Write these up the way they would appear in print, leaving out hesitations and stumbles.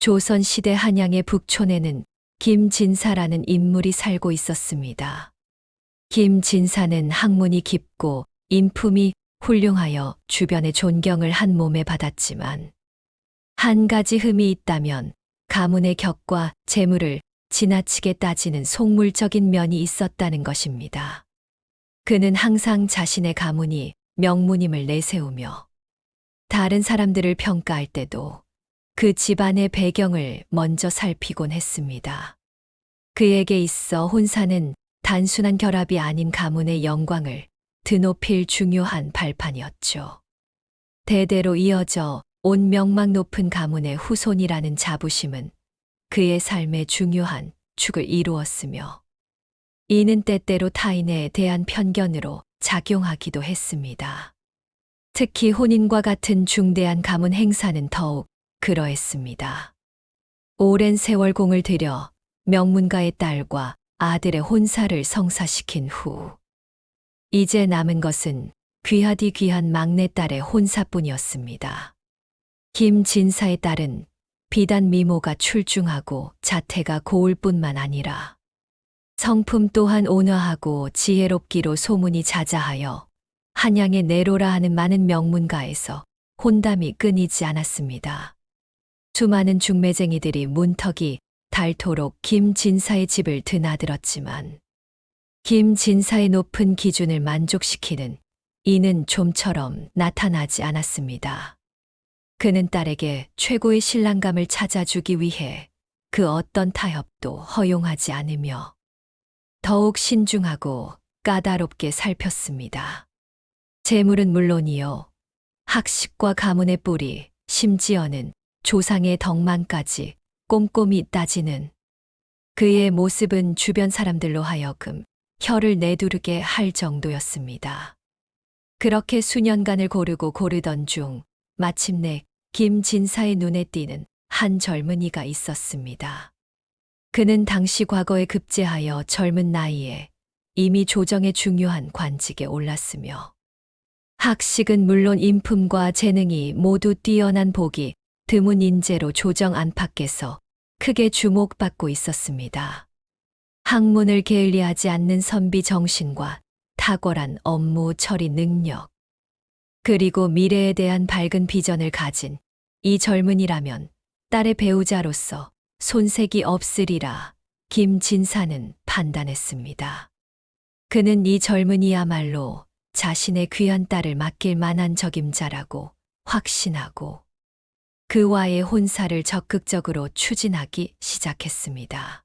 조선시대 한양의 북촌에는 김진사라는 인물이 살고 있었습니다. 김진사는 학문이 깊고 인품이 훌륭하여 주변의 존경을 한 몸에 받았지만 한 가지 흠이 있다면 가문의 격과 재물을 지나치게 따지는 속물적인 면이 있었다는 것입니다. 그는 항상 자신의 가문이 명문임을 내세우며 다른 사람들을 평가할 때도 그 집안의 배경을 먼저 살피곤 했습니다. 그에게 있어 혼사는 단순한 결합이 아닌 가문의 영광을 드높일 중요한 발판이었죠. 대대로 이어져 온 명망 높은 가문의 후손이라는 자부심은 그의 삶의 중요한 축을 이루었으며 이는 때때로 타인에 대한 편견으로 작용하기도 했습니다. 특히 혼인과 같은 중대한 가문 행사는 더욱 그러했습니다. 오랜 세월 공을 들여 명문가의 딸과 아들의 혼사를 성사시킨 후 이제 남은 것은 귀하디 귀한 막내딸의 혼사뿐이었습니다. 김진사의 딸은 비단 미모가 출중하고 자태가 고울 뿐만 아니라 성품 또한 온화하고 지혜롭기로 소문이 자자하여 한양의 내로라 하는 많은 명문가에서 혼담이 끊이지 않았습니다. 수많은 중매쟁이들이 문턱이 닳도록 김진사의 집을 드나들었지만 김진사의 높은 기준을 만족시키는 이는 좀처럼 나타나지 않았습니다. 그는 딸에게 최고의 신랑감을 찾아주기 위해 그 어떤 타협도 허용하지 않으며 더욱 신중하고 까다롭게 살폈습니다. 재물은 물론이요, 학식과 가문의 뿌리, 심지어는 조상의 덕망까지 꼼꼼히 따지는 그의 모습은 주변 사람들로 하여금 혀를 내두르게 할 정도였습니다. 그렇게 수년간을 고르던 중 마침내 김진사의 눈에 띄는 한 젊은이가 있었습니다. 그는 당시 과거에 급제하여 젊은 나이에 이미 조정의 중요한 관직에 올랐으며 학식은 물론 인품과 재능이 모두 뛰어난 복이 드문 인재로 조정 안팎에서 크게 주목받고 있었습니다. 학문을 게을리하지 않는 선비 정신과 탁월한 업무 처리 능력, 그리고 미래에 대한 밝은 비전을 가진 이 젊은이라면 딸의 배우자로서 손색이 없으리라 김진사는 판단했습니다. 그는 이 젊은이야말로 자신의 귀한 딸을 맡길 만한 적임자라고 확신하고 그와의 혼사를 적극적으로 추진하기 시작했습니다.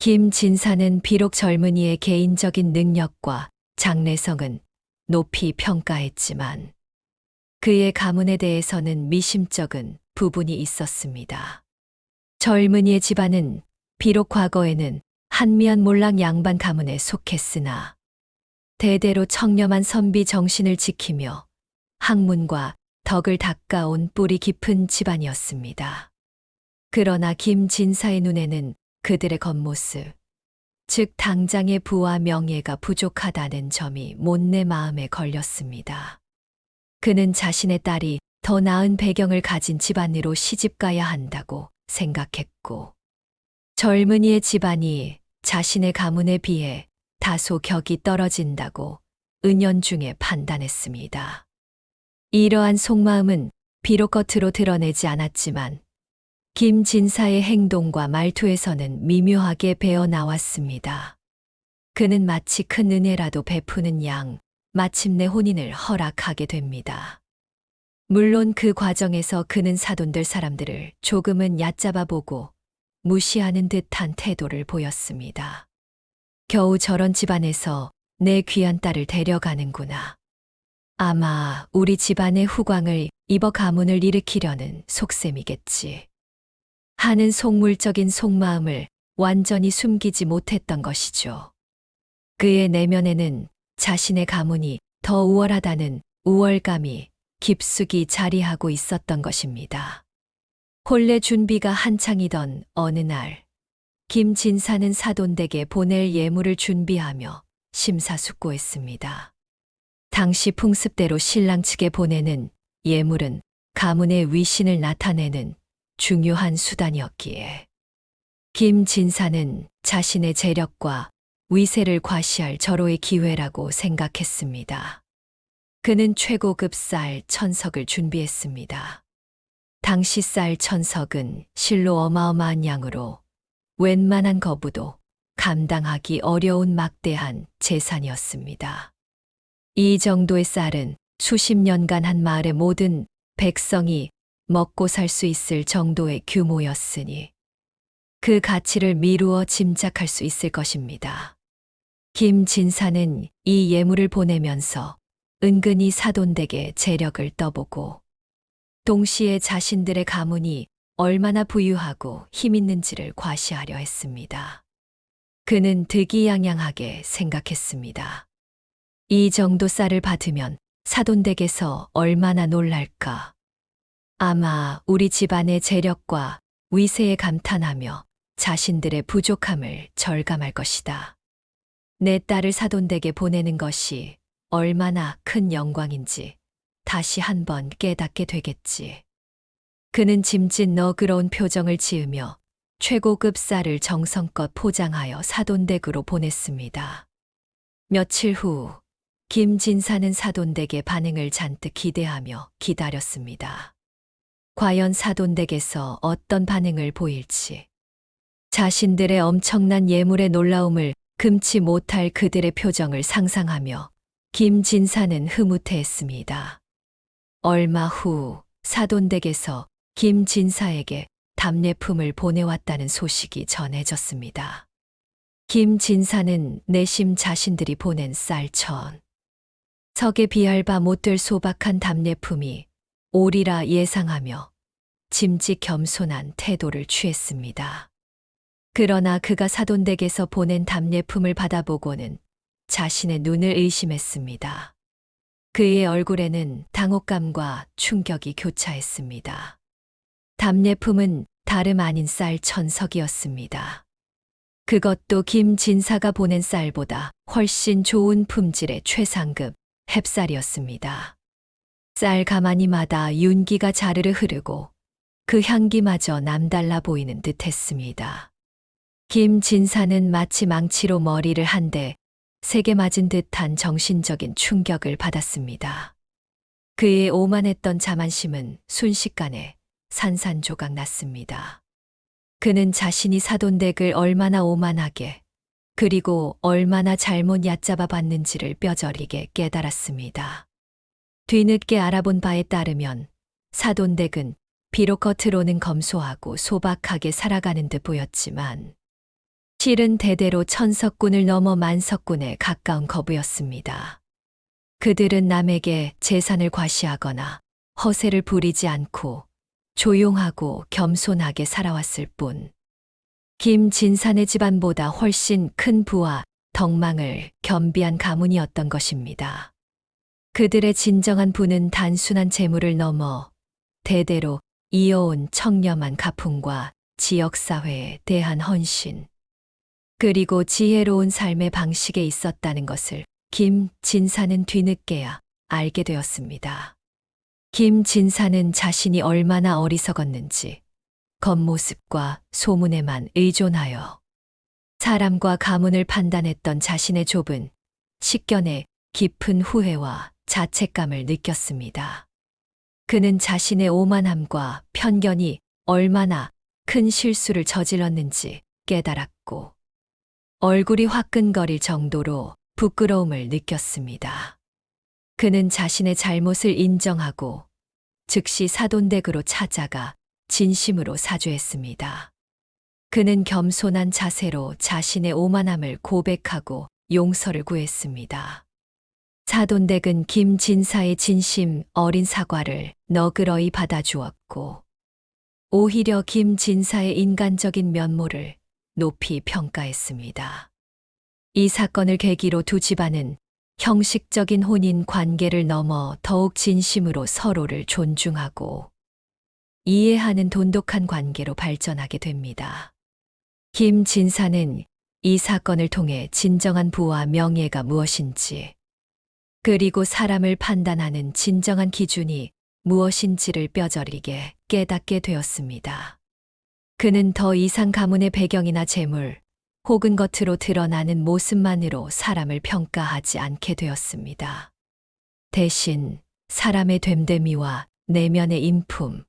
김진사는 비록 젊은이의 개인적인 능력과 장래성은 높이 평가했지만 그의 가문에 대해서는 미심쩍은 부분이 있었습니다. 젊은이의 집안은 비록 과거에는 한미한 몰락 양반 가문에 속했으나 대대로 청렴한 선비 정신을 지키며 학문과 덕을 닦아온 뿌리 깊은 집안이었습니다. 그러나 김진사의 눈에는 그들의 겉모습, 즉 당장의 부와 명예가 부족하다는 점이 못내 마음에 걸렸습니다. 그는 자신의 딸이 더 나은 배경을 가진 집안으로 시집가야 한다고 생각했고 젊은이의 집안이 자신의 가문에 비해 다소 격이 떨어진다고 은연중에 판단했습니다. 이러한 속마음은 비록 겉으로 드러내지 않았지만 김진사의 행동과 말투에서는 미묘하게 배어 나왔습니다. 그는 마치 큰 은혜라도 베푸는 양 마침내 혼인을 허락하게 됩니다. 물론 그 과정에서 그는 사돈들 사람들을 조금은 얕잡아 보고 무시하는 듯한 태도를 보였습니다. 겨우 저런 집안에서 내 귀한 딸을 데려가는구나. 아마 우리 집안의 후광을 입어 가문을 일으키려는 속셈이겠지. 하는 속물적인 속마음을 완전히 숨기지 못했던 것이죠. 그의 내면에는 자신의 가문이 더 우월하다는 우월감이 깊숙이 자리하고 있었던 것입니다. 혼례 준비가 한창이던 어느 날, 김진사는 사돈댁에 보낼 예물을 준비하며 심사숙고했습니다. 당시 풍습대로 신랑 측에 보내는 예물은 가문의 위신을 나타내는 중요한 수단이었기에 김 진사는 자신의 재력과 위세를 과시할 절호의 기회라고 생각했습니다. 그는 최고급 쌀 1,000석을 준비했습니다. 당시 쌀 1,000석은 실로 어마어마한 양으로 웬만한 거부도 감당하기 어려운 막대한 재산이었습니다. 이 정도의 쌀은 수십 년간 한 마을의 모든 백성이 먹고 살 수 있을 정도의 규모였으니 그 가치를 미루어 짐작할 수 있을 것입니다. 김 진사는 이 예물을 보내면서 은근히 사돈댁의 재력을 떠보고 동시에 자신들의 가문이 얼마나 부유하고 힘 있는지를 과시하려 했습니다. 그는 득이양양하게 생각했습니다. 이 정도 쌀을 받으면 사돈댁에서 얼마나 놀랄까. 아마 우리 집안의 재력과 위세에 감탄하며 자신들의 부족함을 절감할 것이다. 내 딸을 사돈댁에 보내는 것이 얼마나 큰 영광인지 다시 한번 깨닫게 되겠지. 그는 짐짓 너그러운 표정을 지으며 최고급 쌀을 정성껏 포장하여 사돈댁으로 보냈습니다. 며칠 후 김 진사는 사돈댁의 반응을 잔뜩 기대하며 기다렸습니다. 과연 사돈댁에서 어떤 반응을 보일지. 자신들의 엄청난 예물의 놀라움을 금치 못할 그들의 표정을 상상하며 김 진사는 흐뭇해했습니다. 얼마 후 사돈댁에서 김 진사에게 답례품을 보내왔다는 소식이 전해졌습니다. 김 진사는 내심 자신들이 보낸 쌀 1,000석에 비할 바 못될 소박한 답례품이 오리라 예상하며 짐짓 겸손한 태도를 취했습니다. 그러나 그가 사돈댁에서 보낸 답례품을 받아보고는 자신의 눈을 의심했습니다. 그의 얼굴에는 당혹감과 충격이 교차했습니다. 답례품은 다름 아닌 쌀 1,000석이었습니다. 그것도 김 진사가 보낸 쌀보다 훨씬 좋은 품질의 최상급 햅쌀이었습니다. 쌀 가마니마다 윤기가 자르르 흐르고 그 향기마저 남달라 보이는 듯했습니다. 김 진사는 마치 망치로 머리를 한 대 세게 맞은 듯한 정신적인 충격을 받았습니다. 그의 오만했던 자만심은 순식간에 산산조각 났습니다. 그는 자신이 사돈댁을 얼마나 오만하게 그리고 얼마나 잘못 얕잡아 봤는지를 뼈저리게 깨달았습니다. 뒤늦게 알아본 바에 따르면 사돈댁은 비록 겉으로는 검소하고 소박하게 살아가는 듯 보였지만 실은 대대로 1,000석군을 넘어 10,000석군에 가까운 거부였습니다. 그들은 남에게 재산을 과시하거나 허세를 부리지 않고 조용하고 겸손하게 살아왔을 뿐 김 진사네 집안보다 훨씬 큰 부와 덕망을 겸비한 가문이었던 것입니다. 그들의 진정한 부는 단순한 재물을 넘어 대대로 이어온 청렴한 가풍과 지역사회에 대한 헌신, 그리고 지혜로운 삶의 방식에 있었다는 것을 김 진사는 뒤늦게야 알게 되었습니다. 김 진사는 자신이 얼마나 어리석었는지 겉모습과 소문에만 의존하여 사람과 가문을 판단했던 자신의 좁은 식견에 깊은 후회와 자책감을 느꼈습니다. 그는 자신의 오만함과 편견이 얼마나 큰 실수를 저질렀는지 깨달았고 얼굴이 화끈거릴 정도로 부끄러움을 느꼈습니다. 그는 자신의 잘못을 인정하고 즉시 사돈댁으로 찾아가 진심으로 사죄했습니다. 그는 겸손한 자세로 자신의 오만함을 고백하고 용서를 구했습니다. 사돈댁은 김 진사의 진심 어린 사과를 너그러이 받아주었고 오히려 김 진사의 인간적인 면모를 높이 평가했습니다. 이 사건을 계기로 두 집안은 형식적인 혼인 관계를 넘어 더욱 진심으로 서로를 존중하고 이해하는 돈독한 관계로 발전하게 됩니다. 김 진사는 이 사건을 통해 진정한 부와 명예가 무엇인지, 그리고 사람을 판단하는 진정한 기준이 무엇인지를 뼈저리게 깨닫게 되었습니다. 그는 더 이상 가문의 배경이나 재물, 혹은 겉으로 드러나는 모습만으로 사람을 평가하지 않게 되었습니다. 대신 사람의 됨됨이와 내면의 인품,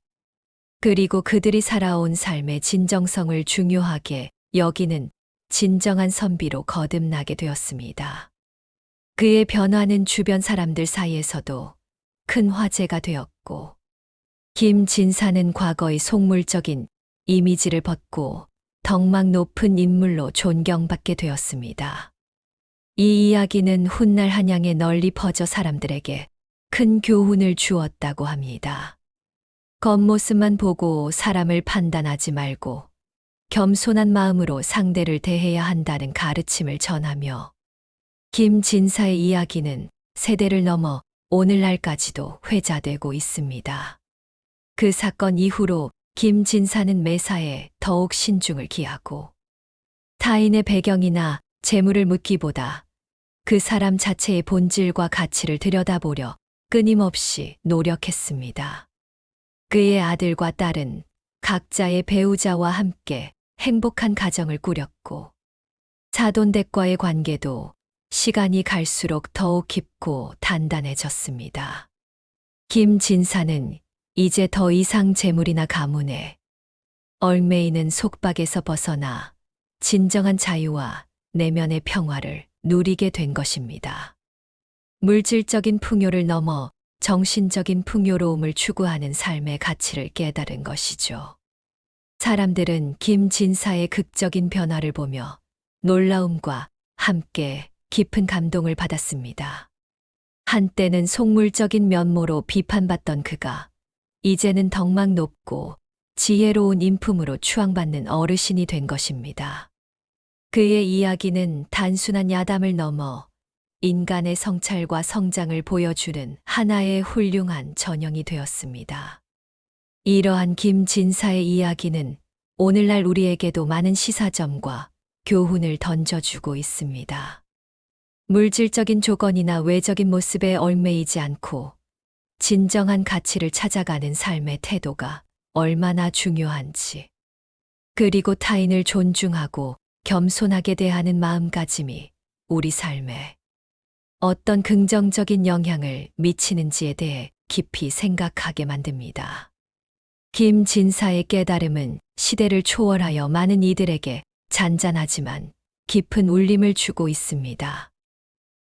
그리고 그들이 살아온 삶의 진정성을 중요하게 여기는 진정한 선비로 거듭나게 되었습니다. 그의 변화는 주변 사람들 사이에서도 큰 화제가 되었고, 김진사는 과거의 속물적인 이미지를 벗고 덕망 높은 인물로 존경받게 되었습니다. 이 이야기는 훗날 한양에 널리 퍼져 사람들에게 큰 교훈을 주었다고 합니다. 겉모습만 보고 사람을 판단하지 말고 겸손한 마음으로 상대를 대해야 한다는 가르침을 전하며, 김진사의 이야기는 세대를 넘어 오늘날까지도 회자되고 있습니다. 그 사건 이후로 김진사는 매사에 더욱 신중을 기하고 타인의 배경이나 재물을 묻기보다 그 사람 자체의 본질과 가치를 들여다보려 끊임없이 노력했습니다. 그의 아들과 딸은 각자의 배우자와 함께 행복한 가정을 꾸렸고, 사돈댁과의 관계도 시간이 갈수록 더욱 깊고 단단해졌습니다. 김진사는 이제 더 이상 재물이나 가문에 얽매이는 속박에서 벗어나 진정한 자유와 내면의 평화를 누리게 된 것입니다. 물질적인 풍요를 넘어 정신적인 풍요로움을 추구하는 삶의 가치를 깨달은 것이죠. 사람들은 김진사의 극적인 변화를 보며 놀라움과 함께 깊은 감동을 받았습니다. 한때는 속물적인 면모로 비판받던 그가 이제는 덕망 높고 지혜로운 인품으로 추앙받는 어르신이 된 것입니다. 그의 이야기는 단순한 야담을 넘어 인간의 성찰과 성장을 보여주는 하나의 훌륭한 전형이 되었습니다. 이러한 김진사의 이야기는 오늘날 우리에게도 많은 시사점과 교훈을 던져주고 있습니다. 물질적인 조건이나 외적인 모습에 얽매이지 않고 진정한 가치를 찾아가는 삶의 태도가 얼마나 중요한지, 그리고 타인을 존중하고 겸손하게 대하는 마음가짐이 우리 삶에 어떤 긍정적인 영향을 미치는지에 대해 깊이 생각하게 만듭니다. 김진사의 깨달음은 시대를 초월하여 많은 이들에게 잔잔하지만 깊은 울림을 주고 있습니다.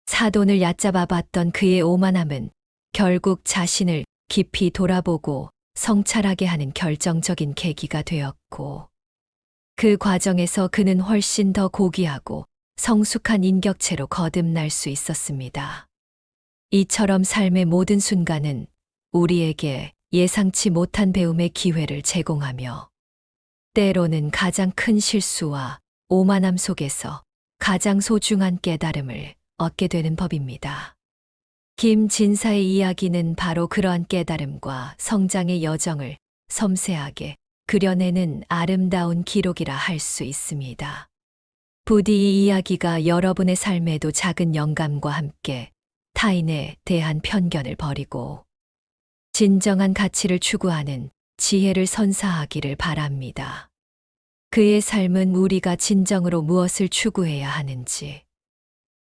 사돈을 얕잡아 봤던 그의 오만함은 결국 자신을 깊이 돌아보고 성찰하게 하는 결정적인 계기가 되었고, 그 과정에서 그는 훨씬 더 고귀하고 성숙한 인격체로 거듭날 수 있었습니다. 이처럼 삶의 모든 순간은 우리에게 예상치 못한 배움의 기회를 제공하며, 때로는 가장 큰 실수와 오만함 속에서 가장 소중한 깨달음을 얻게 되는 법입니다. 김진사의 이야기는 바로 그러한 깨달음과 성장의 여정을 섬세하게 그려내는 아름다운 기록이라 할 수 있습니다. 부디 이 이야기가 여러분의 삶에도 작은 영감과 함께 타인에 대한 편견을 버리고 진정한 가치를 추구하는 지혜를 선사하기를 바랍니다. 그의 삶은 우리가 진정으로 무엇을 추구해야 하는지,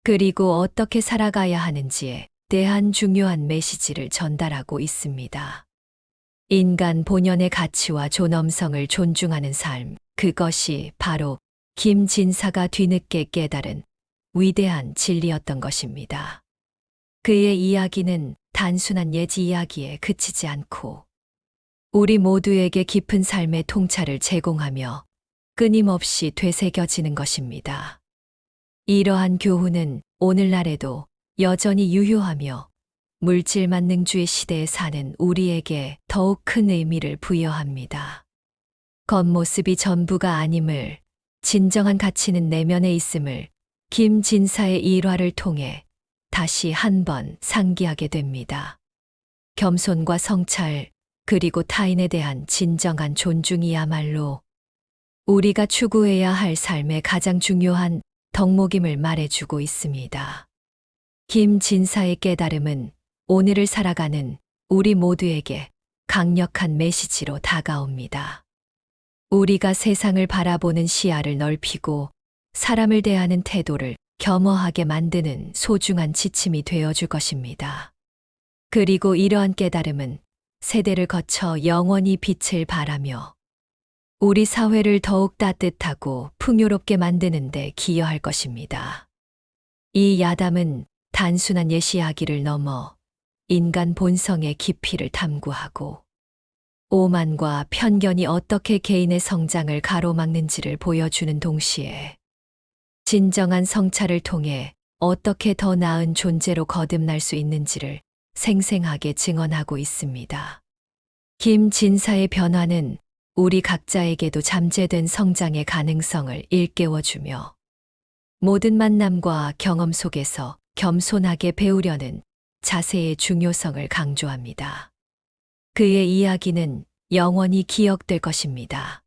그리고 어떻게 살아가야 하는지에 대한 중요한 메시지를 전달하고 있습니다. 인간 본연의 가치와 존엄성을 존중하는 삶, 그것이 바로 김진사가 뒤늦게 깨달은 위대한 진리였던 것입니다. 그의 이야기는 단순한 예지 이야기에 그치지 않고 우리 모두에게 깊은 삶의 통찰을 제공하며 끊임없이 되새겨지는 것입니다. 이러한 교훈은 오늘날에도 여전히 유효하며 물질 만능주의 시대에 사는 우리에게 더욱 큰 의미를 부여합니다. 겉모습이 전부가 아님을, 진정한 가치는 내면에 있음을 김진사의 일화를 통해 다시 한번 상기하게 됩니다. 겸손과 성찰, 그리고 타인에 대한 진정한 존중이야말로 우리가 추구해야 할 삶의 가장 중요한 덕목임을 말해주고 있습니다. 김진사의 깨달음은 오늘을 살아가는 우리 모두에게 강력한 메시지로 다가옵니다. 우리가 세상을 바라보는 시야를 넓히고 사람을 대하는 태도를 겸허하게 만드는 소중한 지침이 되어줄 것입니다. 그리고 이러한 깨달음은 세대를 거쳐 영원히 빛을 발하며 우리 사회를 더욱 따뜻하고 풍요롭게 만드는 데 기여할 것입니다. 이 야담은 단순한 예시 이야기를 넘어 인간 본성의 깊이를 탐구하고 오만과 편견이 어떻게 개인의 성장을 가로막는지를 보여주는 동시에 진정한 성찰을 통해 어떻게 더 나은 존재로 거듭날 수 있는지를 생생하게 증언하고 있습니다. 김진사의 변화는 우리 각자에게도 잠재된 성장의 가능성을 일깨워주며 모든 만남과 경험 속에서 겸손하게 배우려는 자세의 중요성을 강조합니다. 그의 이야기는 영원히 기억될 것입니다.